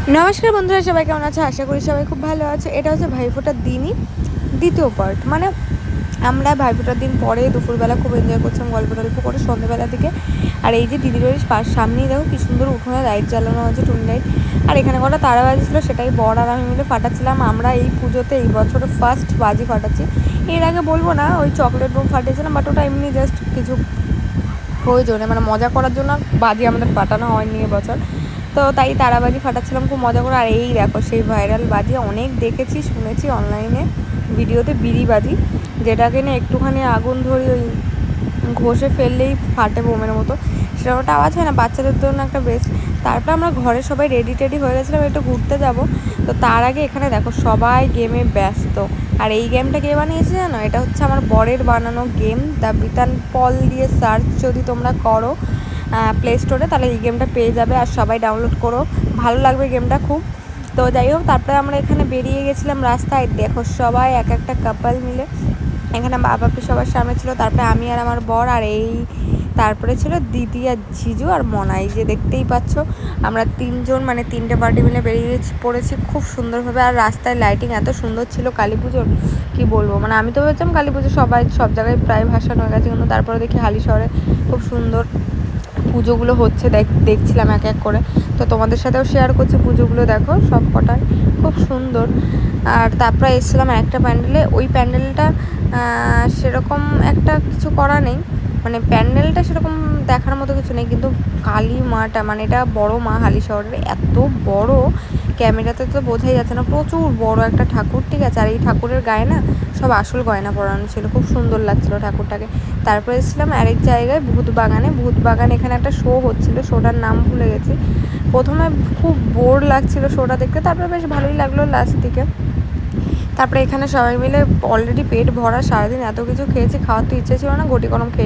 নমস্কার বন্ধুরা, সবাই কেমন আছে? আশা করি সবাই খুব ভালো আছে। এটা হচ্ছে ভাইফোঁটার দিনই দ্বিতীয় পার্ট। মানে আমরা ভাইফোঁটার দিন পরে দুপুরবেলা খুব এনজয় করছিলাম, গল্প টল্প করে সন্ধ্যেবেলা থেকে। আর এই যে দিদির বাড়ির সামনেই দেখো কি সুন্দর উঠোনে লাইট জ্বালানো হয়েছে, টুনি লাইট। আর এখানে কটা তারা বাজি ছিল, সেটাই বর আর আমি মিলে ফাটাচ্ছিলাম। আমরা এই পুজোতে এই বছর ফার্স্ট বাজি ফাটাচ্ছি। এর আগে বলবো না ওই চকলেট বোম ফাটিয়েছিলাম, বাট ওটা এমনি জাস্ট কিছু প্রয়োজনে, মানে মজা করার জন্য বাজি আমাদের ফাটানো হয়নি এবছর। তো তাই তারাবাজি ফাটাচ্ছিলাম খুব মজা করে। আর এই দেখো সেই ভাইরাল বাজি অনেক দেখেছি শুনেছি অনলাইনে ভিডিওতে, বিড়ি বাজি, যেটাকে নিয়ে একটুখানি আগুন ধরি ওই ঘষে ফেললেই ফাটে বোমের মতো, সেরকম একটা আওয়াজ হয় না, বাচ্চাদের জন্য একটা বেস্ট। তারপর আমরা ঘরে সবাই রেডি টেডি হয়ে গেছিলাম একটু ঘুরতে যাব। তো তার আগে এখানে দেখো সবাই গেমে ব্যস্ত। আর এই গেমটা কে বানিয়েছে জানো? এটা হচ্ছে আমার বরের বানানো গেম। দ্য বিতান পল দিয়ে সার্চ যদি তোমরা করো প্লে স্টোরে, তাহলে এই গেমটা পেয়ে যাবে। আর সবাই ডাউনলোড করো, ভালো লাগবে গেমটা খুব। তো যাই হোক, তারপরে আমরা এখানে বেরিয়ে গেছিলাম রাস্তায়। দেখো সবাই এক একটা কাপল মিলে, এখানে মা বাপি সবার সামনে ছিল, তারপরে আমি আর আমার বর, আর এই তারপরে ছিল দিদি আর ঝিজু আর মনা। এই যে দেখতেই পাচ্ছ আমরা তিনজন, মানে তিনটে পার্টি মিলে বেরিয়ে পড়েছি খুব সুন্দরভাবে। আর রাস্তায় লাইটিং এত সুন্দর ছিল কালী পুজোর, কী বলবো। মানে আমি তো ভেবেছিলাম কালী পুজো সবাই সব জায়গায় প্রায় ভাসানো হয়ে গেছে, কিন্তু তারপরে দেখি হালিশহরে খুব সুন্দর পুজোগুলো হচ্ছে, দেখছিলাম এক এক করে। তো তোমাদের সাথেও শেয়ার করছি পুজোগুলো, দেখো সব কটাই খুব সুন্দর। আর তারপরে এসেছিলাম একটা প্যান্ডেলে, ওই প্যান্ডেলটা সেরকম একটা কিছু করা নেই, মানে প্যান্ডেলটা সেরকম দেখার মতো কিছু নেই, কিন্তু কালী মাটা, মানে এটা বড় মা হালিশহরের, এত বড় ক্যামেরাতে তো বোঝাই যাচ্ছে না, প্রচুর বড় একটা ঠাকুর, ঠিক আছে। আর এই ঠাকুরের গায়ে না সব আসল গয়না পরানো ছিল, খুব সুন্দর লাগছিল ঠাকুরটাকে। তারপরে এসেছিলাম আরেক জায়গায়, ভূত বাগান। এখানে একটা শো হচ্ছিল, শোটার নাম ভুলে গেছি। প্রথমে খুব বোর লাগছিল শোটা দেখতে, তারপরে বেশ ভালোই লাগলো লাস্ট দিকে। তারপরে এখানে সবাই মিলে অলরেডি পেট ভরা, সারাদিন এত কিছু খেয়েছি, খাওয়ার তো ইচ্ছে ছিল না, ঘটি গরম খেয়ে